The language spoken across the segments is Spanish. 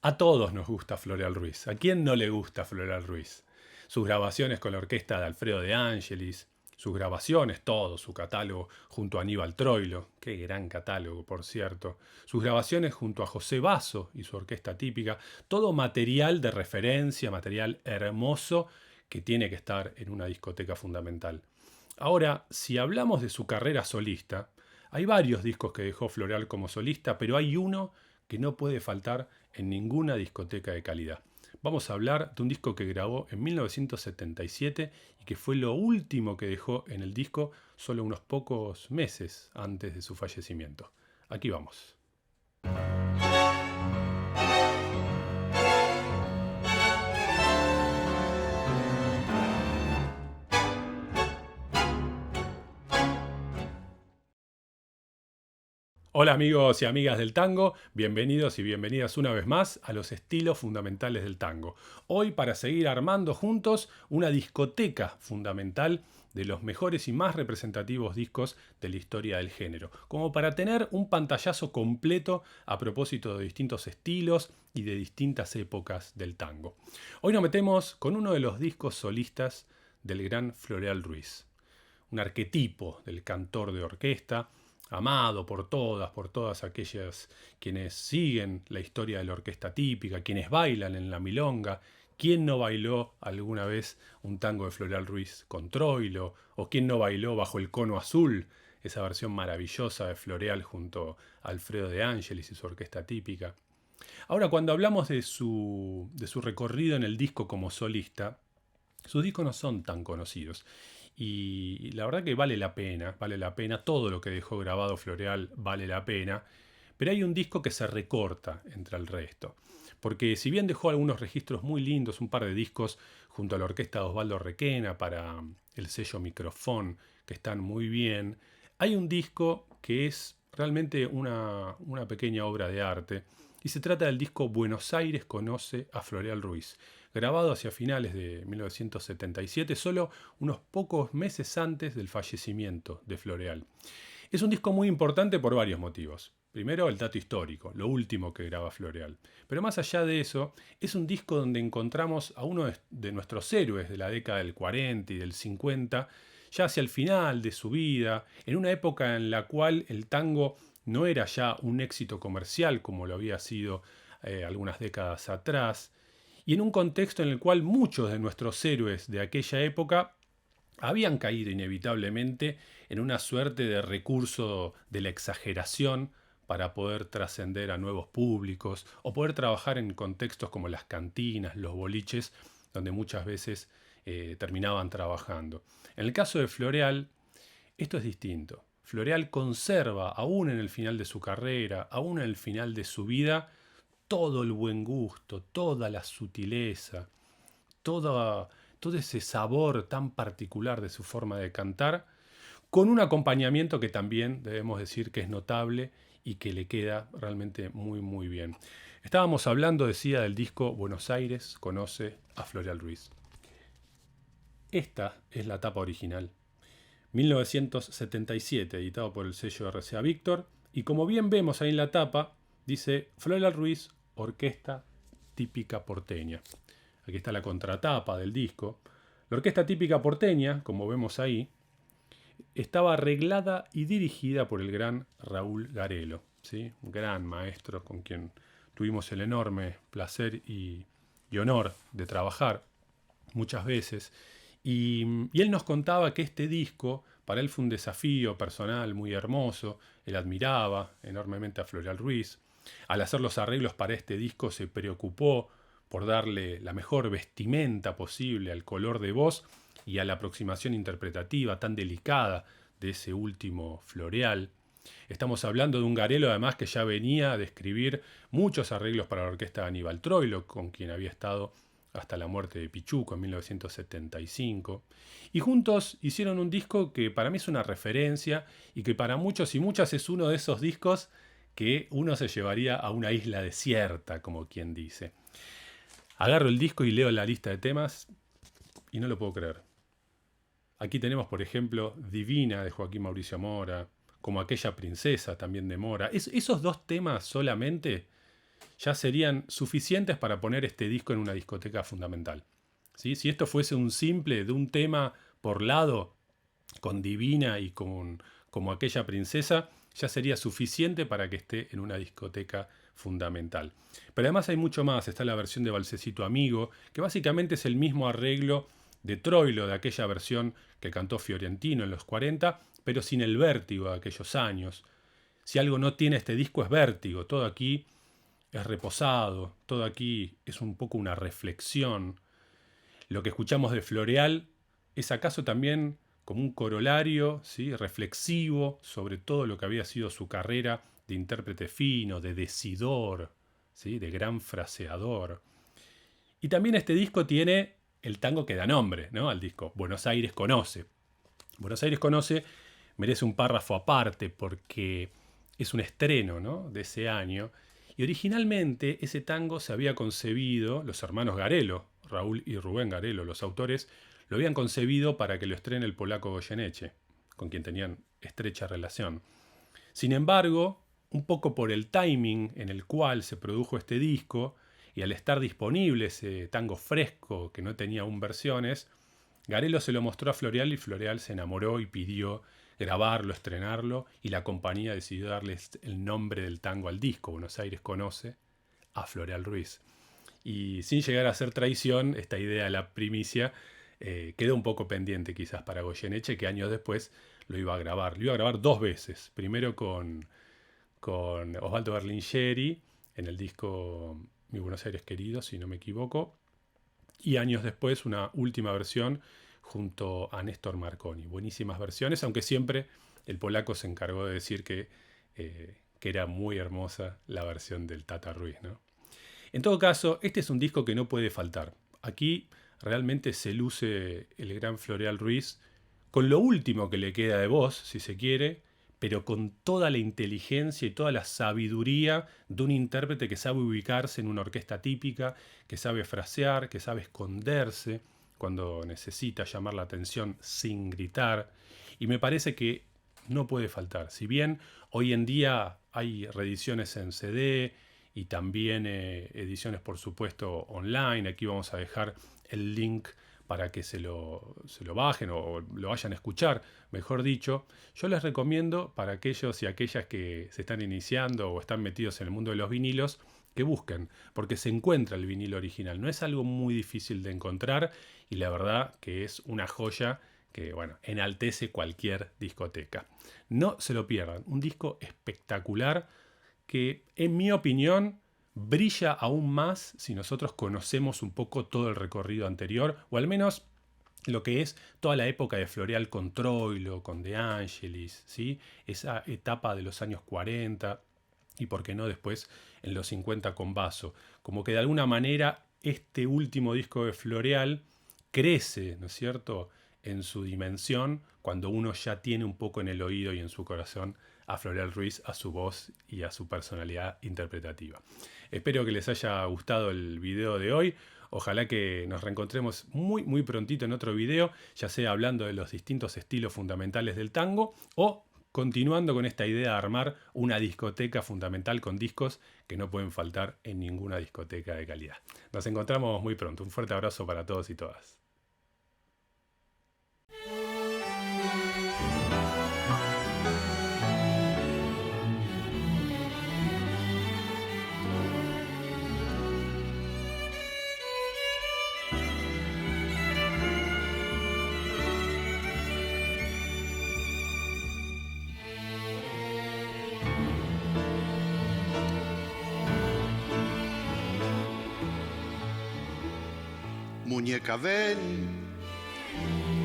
A todos nos gusta Floreal Ruiz. ¿A quién no le gusta Floreal Ruiz? Sus grabaciones con la orquesta de Alfredo de Angelis, sus grabaciones, todo, su catálogo junto a Aníbal Troilo, qué gran catálogo, por cierto, sus grabaciones junto a José Basso y su orquesta típica, todo material de referencia, material hermoso que tiene que estar en una discoteca fundamental. Ahora, si hablamos de su carrera solista, hay varios discos que dejó Floreal como solista, pero hay uno que no puede faltar en ninguna discoteca de calidad. Vamos a hablar de un disco que grabó en 1977 y que fue lo último que dejó en el disco solo unos pocos meses antes de su fallecimiento. Aquí vamos. Hola amigos y amigas del tango, bienvenidos y bienvenidas una vez más a los estilos fundamentales del tango. Hoy para seguir armando juntos una discoteca fundamental de los mejores y más representativos discos de la historia del género, como para tener un pantallazo completo a propósito de distintos estilos y de distintas épocas del tango. Hoy nos metemos con uno de los discos solistas del gran Floreal Ruiz, un arquetipo del cantor de orquesta, amado por todas aquellas quienes siguen la historia de la orquesta típica, quienes bailan en la milonga. ¿Quién no bailó alguna vez un tango de Floreal Ruiz con Troilo? ¿O quién no bailó Bajo el cono azul? Esa versión maravillosa de Floreal junto a Alfredo de Angelis y su orquesta típica. Ahora, cuando hablamos de su recorrido en el disco como solista, sus discos no son tan conocidos. Y la verdad que vale la pena, todo lo que dejó grabado Floreal vale la pena, pero hay un disco que se recorta entre el resto. Porque si bien dejó algunos registros muy lindos, un par de discos junto a la orquesta de Osvaldo Requena para el sello Microfón, que están muy bien, hay un disco que es realmente una pequeña obra de arte, y se trata del disco Buenos Aires conoce a Floreal Ruiz, grabado hacia finales de 1977, solo unos pocos meses antes del fallecimiento de Floreal. Es un disco muy importante por varios motivos. Primero, el dato histórico, lo último que graba Floreal. Pero más allá de eso, es un disco donde encontramos a uno de nuestros héroes de la década del 40 y del 50, ya hacia el final de su vida, en una época en la cual el tango no era ya un éxito comercial como lo había sido algunas décadas atrás, y en un contexto en el cual muchos de nuestros héroes de aquella época habían caído inevitablemente en una suerte de recurso de la exageración para poder trascender a nuevos públicos o poder trabajar en contextos como las cantinas, los boliches, donde muchas veces terminaban trabajando. En el caso de Floreal, esto es distinto. Floreal conserva, aún en el final de su carrera, aún en el final de su vida, todo el buen gusto, toda la sutileza, todo ese sabor tan particular de su forma de cantar, con un acompañamiento que también debemos decir que es notable y que le queda realmente muy muy bien. Estábamos hablando, decía, del disco Buenos Aires conoce a Floreal Ruiz. Esta es la tapa original. 1977, editado por el sello RCA Víctor, y como bien vemos ahí en la tapa, dice Floreal Ruiz, orquesta típica porteña. Aquí está la contratapa del disco. La orquesta típica porteña, como vemos ahí, estaba arreglada y dirigida por el gran Raúl Garelo, ¿sí? Un gran maestro con quien tuvimos el enorme placer y honor de trabajar muchas veces. Y él nos contaba que este disco para él fue un desafío personal muy hermoso. Él admiraba enormemente a Floreal Ruiz. Al hacer los arreglos para este disco se preocupó por darle la mejor vestimenta posible al color de voz y a la aproximación interpretativa tan delicada de ese último Floreal. Estamos hablando de un Garelo además que ya venía de escribir muchos arreglos para la orquesta de Aníbal Troilo, con quien había estado hasta la muerte de Pichuco en 1975. Y juntos hicieron un disco que para mí es una referencia y que para muchos y muchas es uno de esos discos que uno se llevaría a una isla desierta, como quien dice. Agarro el disco y leo la lista de temas y no lo puedo creer. Aquí tenemos, por ejemplo, Divina de Joaquín Mauricio Mora, como Aquella Princesa también de Mora. Esos dos temas solamente ya serían suficientes para poner este disco en una discoteca fundamental. ¿Sí? Si esto fuese un simple de un tema por lado, con Divina y como aquella princesa, ya sería suficiente para que esté en una discoteca fundamental. Pero además hay mucho más. Está la versión de Balsecito Amigo, que básicamente es el mismo arreglo de Troilo, de aquella versión que cantó Fiorentino en los 40, pero sin el vértigo de aquellos años. Si algo no tiene este disco es vértigo. Todo aquí es reposado, todo aquí es un poco una reflexión. Lo que escuchamos de Floreal es acaso también como un corolario, ¿sí?, reflexivo sobre todo lo que había sido su carrera de intérprete fino, de decidor, ¿sí?, de gran fraseador. Y también este disco tiene el tango que da nombre, ¿no?, al disco, Buenos Aires Conoce. Buenos Aires Conoce merece un párrafo aparte porque es un estreno, ¿no?, de ese año. Y originalmente ese tango se había concebido, los hermanos Garelo, Raúl y Rubén Garelo, los autores, lo habían concebido para que lo estrene el polaco Goyeneche, con quien tenían estrecha relación. Sin embargo, un poco por el timing en el cual se produjo este disco, y al estar disponible ese tango fresco que no tenía aún versiones, Garelo se lo mostró a Floreal y Floreal se enamoró y pidió grabarlo, estrenarlo, y la compañía decidió darle el nombre del tango al disco, Buenos Aires Conoce, a Floreal Ruiz. Y sin llegar a ser traición, esta idea de la primicia quedó un poco pendiente quizás para Goyeneche, que años después lo iba a grabar. Lo iba a grabar 2 veces. Primero con Osvaldo Berlingeri en el disco Mi Buenos Aires Querido, si no me equivoco. Y años después una última versión junto a Néstor Marconi. Buenísimas versiones, aunque siempre el polaco se encargó de decir que era muy hermosa la versión del Tata Ruiz, ¿no? En todo caso, este es un disco que no puede faltar. Aquí realmente se luce el gran Floreal Ruiz con lo último que le queda de voz, si se quiere, pero con toda la inteligencia y toda la sabiduría de un intérprete que sabe ubicarse en una orquesta típica, que sabe frasear, que sabe esconderse cuando necesita llamar la atención sin gritar. Y me parece que no puede faltar. Si bien hoy en día hay reediciones en CD y también ediciones, por supuesto, online, aquí vamos a dejar el link para que se lo bajen o lo vayan a escuchar, mejor dicho. Yo les recomiendo para aquellos y aquellas que se están iniciando o están metidos en el mundo de los vinilos, que busquen, porque se encuentra el vinilo original. No es algo muy difícil de encontrar y la verdad que es una joya que, bueno, enaltece cualquier discoteca. No se lo pierdan, un disco espectacular que, en mi opinión, brilla aún más si nosotros conocemos un poco todo el recorrido anterior, o al menos lo que es toda la época de Floreal con Troilo, con De Angelis, ¿sí?, esa etapa de los años 40 y por qué no después en los 50 con Basso. Como que de alguna manera este último disco de Floreal crece, ¿no es cierto?, en su dimensión cuando uno ya tiene un poco en el oído y en su corazón a Floreal Ruiz, a su voz y a su personalidad interpretativa. Espero que les haya gustado el video de hoy. Ojalá que nos reencontremos muy prontito en otro video, ya sea hablando de los distintos estilos fundamentales del tango o continuando con esta idea de armar una discoteca fundamental con discos que no pueden faltar en ninguna discoteca de calidad. Nos encontramos muy pronto. Un fuerte abrazo para todos y todas. Muñeca, ven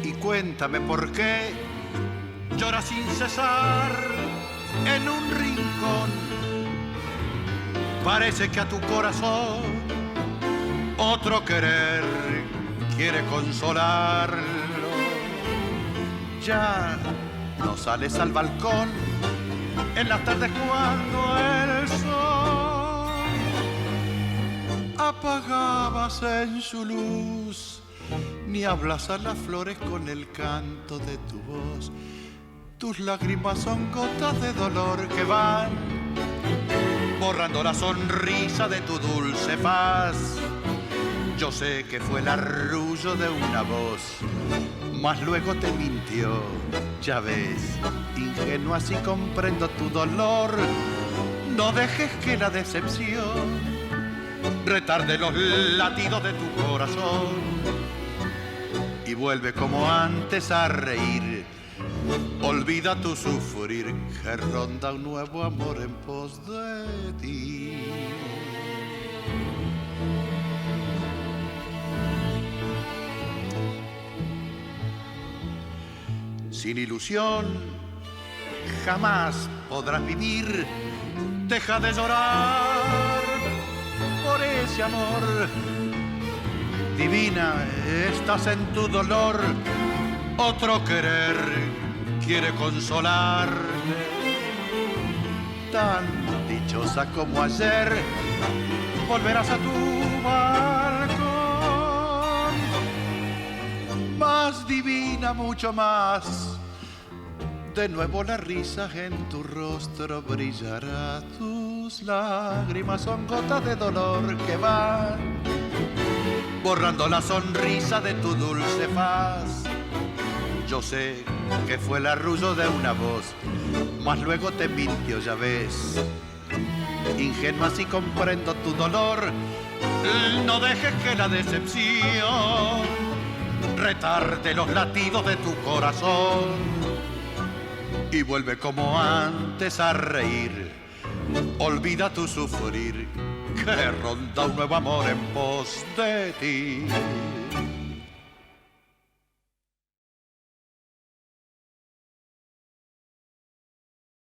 y cuéntame por qué lloras sin cesar en un rincón. Parece que a tu corazón otro querer quiere consolarlo. Ya no sales al balcón en las tardes cuando el sol apagabas en su luz, ni hablas a las flores con el canto de tu voz. Tus lágrimas son gotas de dolor que van borrando la sonrisa de tu dulce faz. Yo sé que fue el arrullo de una voz, mas luego te mintió, ya ves, ingenua si comprendo tu dolor. No dejes que la decepción retarde los latidos de tu corazón y vuelve como antes a reír. Olvida tu sufrir, que ronda un nuevo amor en pos de ti. Sin ilusión jamás podrás vivir. Deja de llorar por ese amor. Divina, estás en tu dolor. Otro querer quiere consolarme. Tan dichosa como ayer, volverás a tu balcón. Más divina, mucho más. De nuevo la risa en tu rostro brillará. Tus lágrimas son gotas de dolor que van borrando la sonrisa de tu dulce faz. Yo sé que fue el arrullo de una voz, mas luego te mintió, ya ves. Ingenua si comprendo tu dolor, no dejes que la decepción retarde los latidos de tu corazón y vuelve como antes a reír. Olvida tu sufrir, que ronda un nuevo amor en pos de ti.